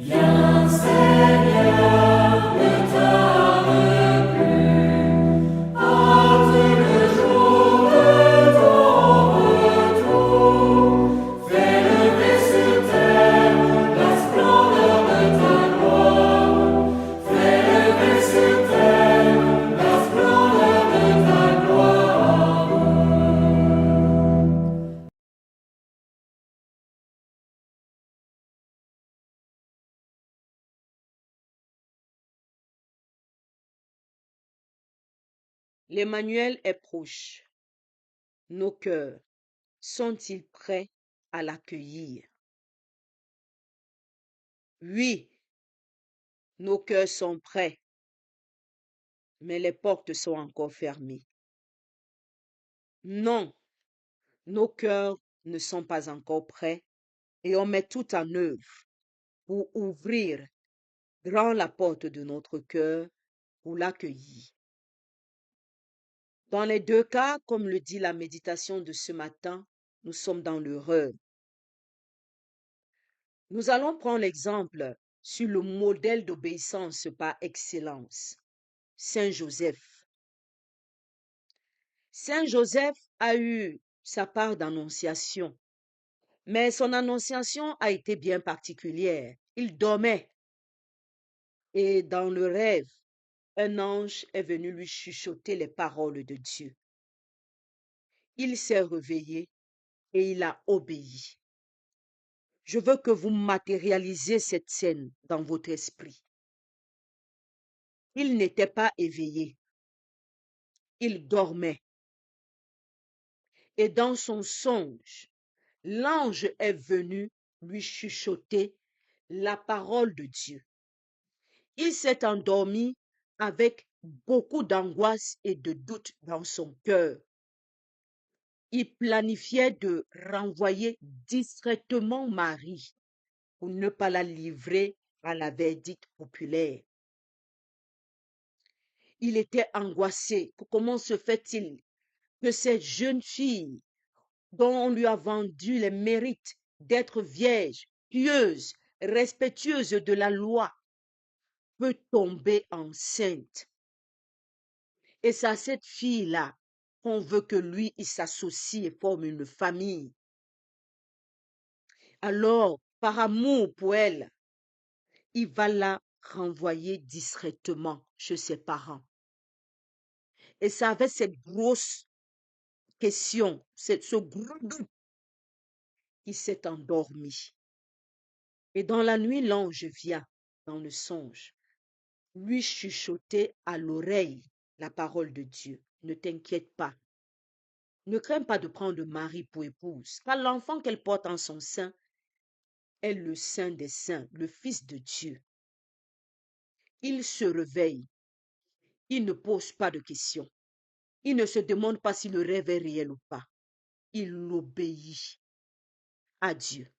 Viens Seigneur, ne tarde plus, hâte le jour de ton retour. Fais lever sur terre la splendeur de ta gloire. Fais lever sur terre la splendeur de ta gloire. L'Emmanuel est proche. Nos cœurs sont-ils prêts à l'accueillir? Oui, nos cœurs sont prêts, mais les portes sont encore fermées. Non, nos cœurs ne sont pas encore prêts et on met tout en œuvre pour ouvrir grand la porte de notre cœur pour l'accueillir. Dans les deux cas, comme le dit la méditation de ce matin, nous sommes dans l'erreur. Nous allons prendre l'exemple sur le modèle d'obéissance par excellence, Saint Joseph. Saint Joseph a eu sa part d'annonciation, mais son annonciation a été bien particulière. Il dormait et dans le rêve, un ange est venu lui chuchoter les paroles de Dieu. Il s'est réveillé et il a obéi. Je veux que vous matérialisiez cette scène dans votre esprit. Il n'était pas éveillé, il dormait. Et dans son songe, l'ange est venu lui chuchoter la parole de Dieu. Il s'est endormi avec beaucoup d'angoisse et de doute dans son cœur. Il planifiait de renvoyer discrètement Marie pour ne pas la livrer à la verdict populaire. Il était angoissé. Comment se fait-il que cette jeune fille dont on lui a vendu les mérites d'être vierge, pieuse, respectueuse de la loi, peut tomber enceinte? Et c'est à cette fille-là qu'on veut que lui, il s'associe et forme une famille. Alors, par amour pour elle, il va la renvoyer discrètement chez ses parents. Et c'est avec cette grosse question, ce gros doute qui s'est endormi. Et dans la nuit, l'ange vient dans le songe lui chuchoter à l'oreille la parole de Dieu. Ne t'inquiète pas. Ne crains pas de prendre Marie pour épouse, car l'enfant qu'elle porte en son sein est le saint des saints, le Fils de Dieu. Il se réveille. Il ne pose pas de questions. Il ne se demande pas si le rêve est réel ou pas. Il obéit à Dieu.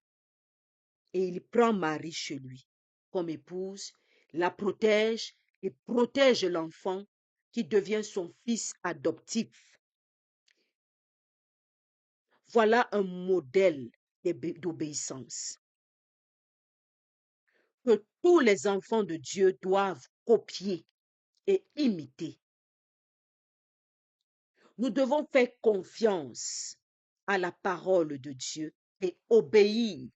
Et il prend Marie chez lui comme épouse, la protège et protège l'enfant qui devient son fils adoptif. Voilà un modèle d'obéissance que tous les enfants de Dieu doivent copier et imiter. Nous devons faire confiance à la parole de Dieu et obéir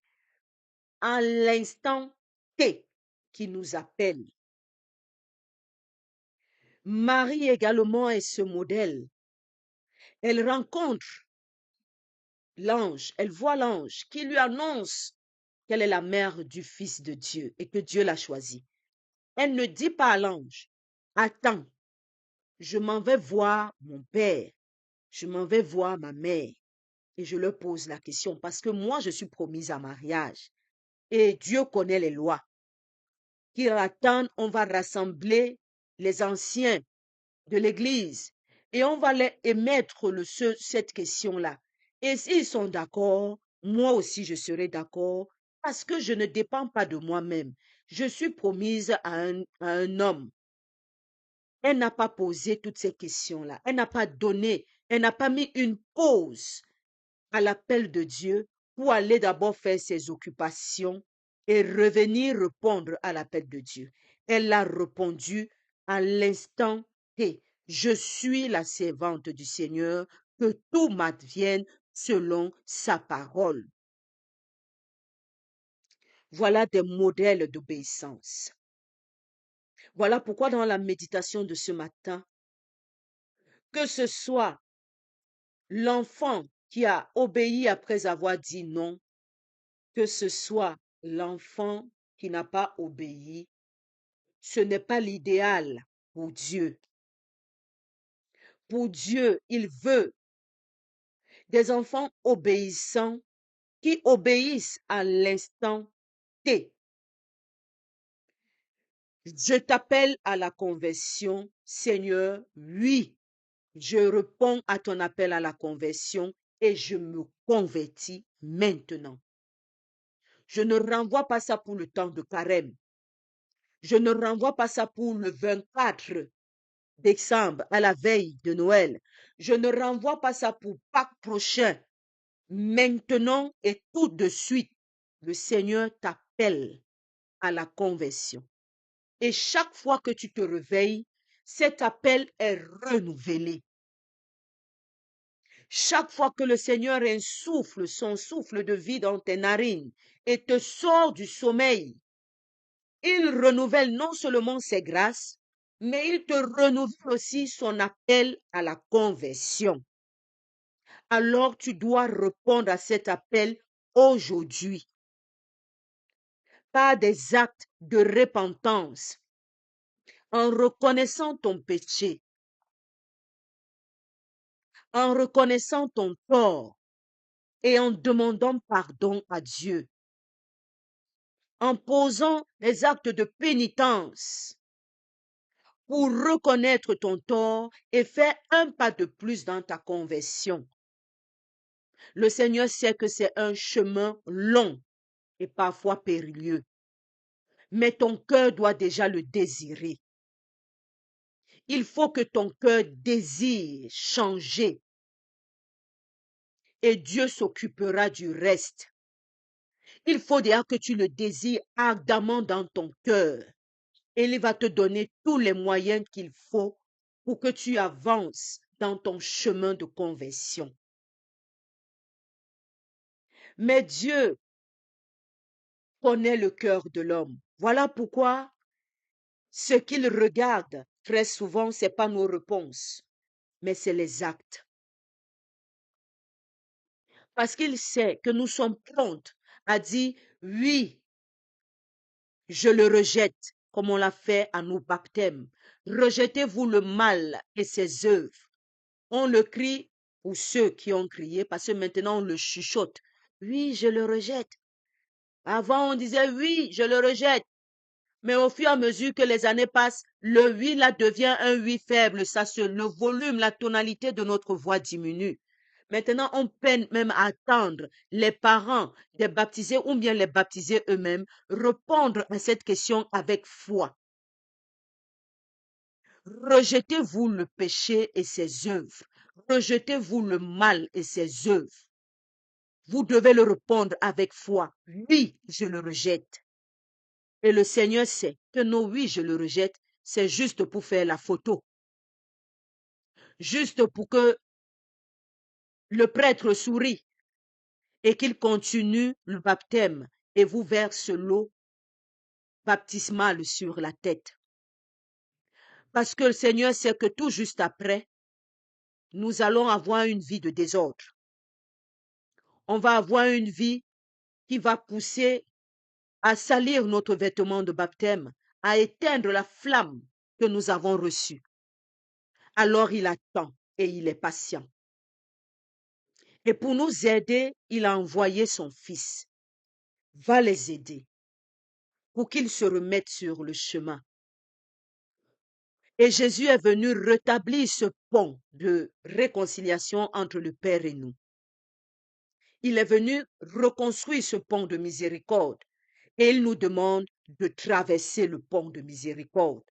à l'instant T qui nous appelle. Marie également est ce modèle. Elle rencontre l'ange, elle voit l'ange qui lui annonce qu'elle est la mère du Fils de Dieu et que Dieu l'a choisie. Elle ne dit pas à l'ange, attends, je m'en vais voir mon père, je m'en vais voir ma mère et je leur pose la question parce que moi je suis promise à mariage et Dieu connaît les lois. Qui attendent, on va rassembler les anciens de l'église et on va les émettre cette question-là. Et s'ils sont d'accord, moi aussi je serai d'accord parce que je ne dépends pas de moi-même. Je suis promise à un homme. Elle n'a pas posé toutes ces questions-là. Elle n'a pas donné, elle n'a pas mis une pause à l'appel de Dieu pour aller d'abord faire ses occupations et revenir répondre à l'appel de Dieu. Elle a répondu à l'instant T. Je suis la servante du Seigneur, que tout m'advienne selon sa parole. Voilà des modèles d'obéissance. Voilà pourquoi dans la méditation de ce matin, que ce soit l'enfant qui a obéi après avoir dit non, que ce soit l'enfant qui n'a pas obéi, ce n'est pas l'idéal pour Dieu. Pour Dieu, il veut des enfants obéissants qui obéissent à l'instant T. Je t'appelle à la conversion, Seigneur, oui, je réponds à ton appel à la conversion et je me convertis maintenant. Je ne renvoie pas ça pour le temps de carême. Je ne renvoie pas ça pour le 24 décembre, à la veille de Noël. Je ne renvoie pas ça pour Pâques prochain. Maintenant et tout de suite, le Seigneur t'appelle à la conversion. Et chaque fois que tu te réveilles, cet appel est renouvelé. Chaque fois que le Seigneur insouffle son souffle de vie dans tes narines et te sort du sommeil, il renouvelle non seulement ses grâces, mais il te renouvelle aussi son appel à la conversion. Alors tu dois répondre à cet appel aujourd'hui par des actes de repentance, en reconnaissant ton péché, en reconnaissant ton tort et en demandant pardon à Dieu, en posant des actes de pénitence pour reconnaître ton tort et faire un pas de plus dans ta conversion. Le Seigneur sait que c'est un chemin long et parfois périlleux, mais ton cœur doit déjà le désirer. Il faut que ton cœur désire changer et Dieu s'occupera du reste. Il faut déjà que tu le désires ardemment dans ton cœur et il va te donner tous les moyens qu'il faut pour que tu avances dans ton chemin de conversion. Mais Dieu connaît le cœur de l'homme. Voilà pourquoi ce qu'il regarde très souvent, ce n'est pas nos réponses, mais c'est les actes. Parce qu'il sait que nous sommes promptes à dire oui, je le rejette, comme on l'a fait à nos baptêmes. Rejetez-vous le mal et ses œuvres. On le crie pour ceux qui ont crié, parce que maintenant on le chuchote. Oui, je le rejette. Avant, on disait oui, je le rejette. Mais au fur et à mesure que les années passent, le oui là devient un oui faible. Le volume, la tonalité de notre voix diminue. Maintenant, on peine même à attendre les parents des baptisés ou bien les baptisés eux-mêmes répondre à cette question avec foi. Rejetez-vous le péché et ses œuvres. Rejetez-vous le mal et ses œuvres. Vous devez le répondre avec foi. Oui, je le rejette. Et le Seigneur sait que non, oui, je le rejette, c'est juste pour faire la photo. Juste pour que le prêtre sourit et qu'il continue le baptême et vous verse l'eau baptismale sur la tête. Parce que le Seigneur sait que tout juste après, nous allons avoir une vie de désordre. On va avoir une vie qui va pousser à salir notre vêtement de baptême, à éteindre la flamme que nous avons reçue. Alors il attend et il est patient. Et pour nous aider, il a envoyé son fils. Va les aider pour qu'ils se remettent sur le chemin. Et Jésus est venu rétablir ce pont de réconciliation entre le Père et nous. Il est venu reconstruire ce pont de miséricorde et il nous demande de traverser le pont de miséricorde,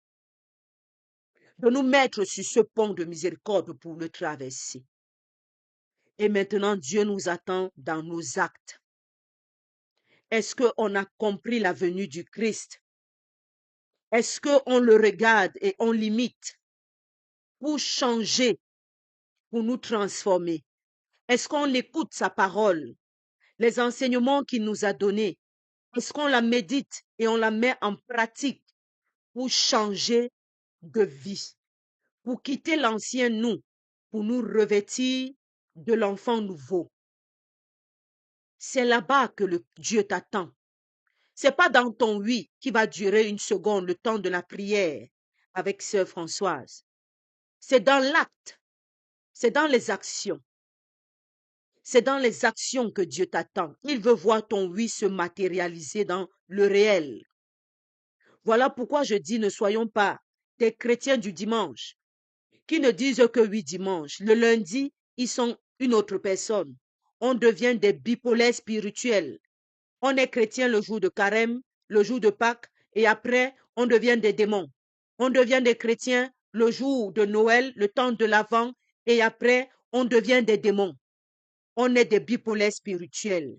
de nous mettre sur ce pont de miséricorde pour le traverser. Et maintenant, Dieu nous attend dans nos actes. Est-ce qu'on a compris la venue du Christ? Est-ce qu'on le regarde et on l'imite pour changer, pour nous transformer? Est-ce qu'on écoute sa parole, les enseignements qu'il nous a donnés? Est-ce qu'on la médite et on la met en pratique pour changer de vie, pour quitter l'ancien nous, pour nous revêtir de l'enfant nouveau? C'est là-bas que Dieu t'attend. C'est pas dans ton oui qui va durer une seconde, le temps de la prière avec sœur Françoise. C'est dans l'acte, c'est dans les actions. C'est dans les actions que Dieu t'attend. Il veut voir ton oui se matérialiser dans le réel. Voilà pourquoi je dis ne soyons pas des chrétiens du dimanche qui ne disent que oui dimanche. Le lundi, ils sont une autre personne. On devient des bipolaires spirituels. On est chrétien le jour de carême, le jour de Pâques, et après, on devient des démons. On devient des chrétiens le jour de Noël, le temps de l'Avent, et après, on devient des démons. On est des bipolaires spirituels.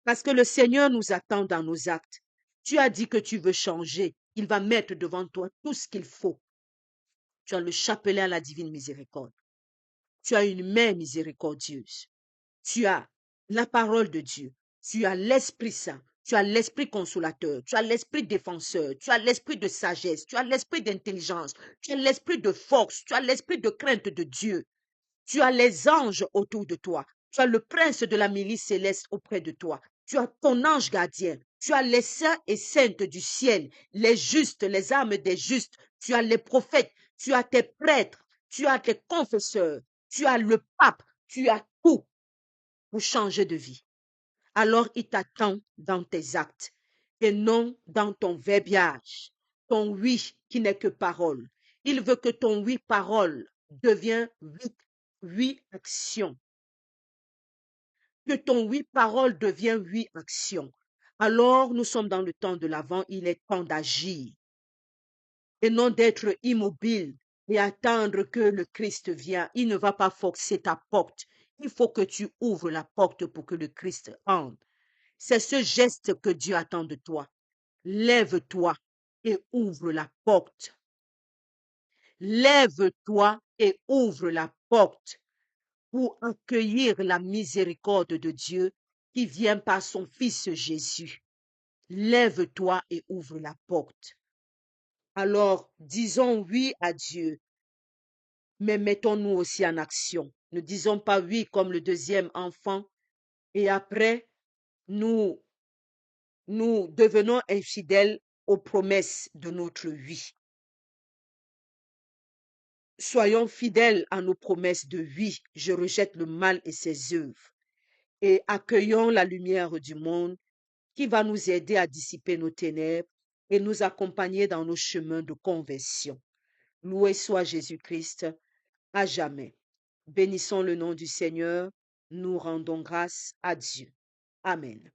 Parce que le Seigneur nous attend dans nos actes. Tu as dit que tu veux changer. Il va mettre devant toi tout ce qu'il faut. Tu as le chapelet à la divine miséricorde. Tu as une main miséricordieuse. Tu as la parole de Dieu. Tu as l'Esprit Saint. Tu as l'Esprit consolateur. Tu as l'Esprit défenseur. Tu as l'Esprit de sagesse. Tu as l'Esprit d'intelligence. Tu as l'Esprit de force. Tu as l'Esprit de crainte de Dieu. Tu as les anges autour de toi. Tu as le prince de la milice céleste auprès de toi. Tu as ton ange gardien. Tu as les saints et saintes du ciel, les justes, les âmes des justes. Tu as les prophètes. Tu as tes prêtres. Tu as tes confesseurs. Tu as le pape. Tu as tout pour changer de vie. Alors il t'attend dans tes actes et non dans ton verbiage, ton oui qui n'est que parole. Il veut que ton oui parole devienne oui action. Que ton oui parole devienne oui action. Alors nous sommes dans le temps de l'Avent, il est temps d'agir et non d'être immobile et attendre que le Christ vienne. Il ne va pas forcer ta porte. Il faut que tu ouvres la porte pour que le Christ entre. C'est ce geste que Dieu attend de toi. Lève-toi et ouvre la porte. Lève-toi et ouvre la porte pour accueillir la miséricorde de Dieu qui vient par son Fils Jésus. Lève-toi et ouvre la porte. Alors, disons oui à Dieu, mais mettons-nous aussi en action. Ne disons pas oui comme le deuxième enfant et après, nous devenons infidèles aux promesses de notre oui. Soyons fidèles à nos promesses de oui. Je rejette le mal et ses œuvres. Et accueillons la lumière du monde qui va nous aider à dissiper nos ténèbres et nous accompagner dans nos chemins de conversion. Loué soit Jésus-Christ à jamais. Bénissons le nom du Seigneur. Nous rendons grâce à Dieu. Amen.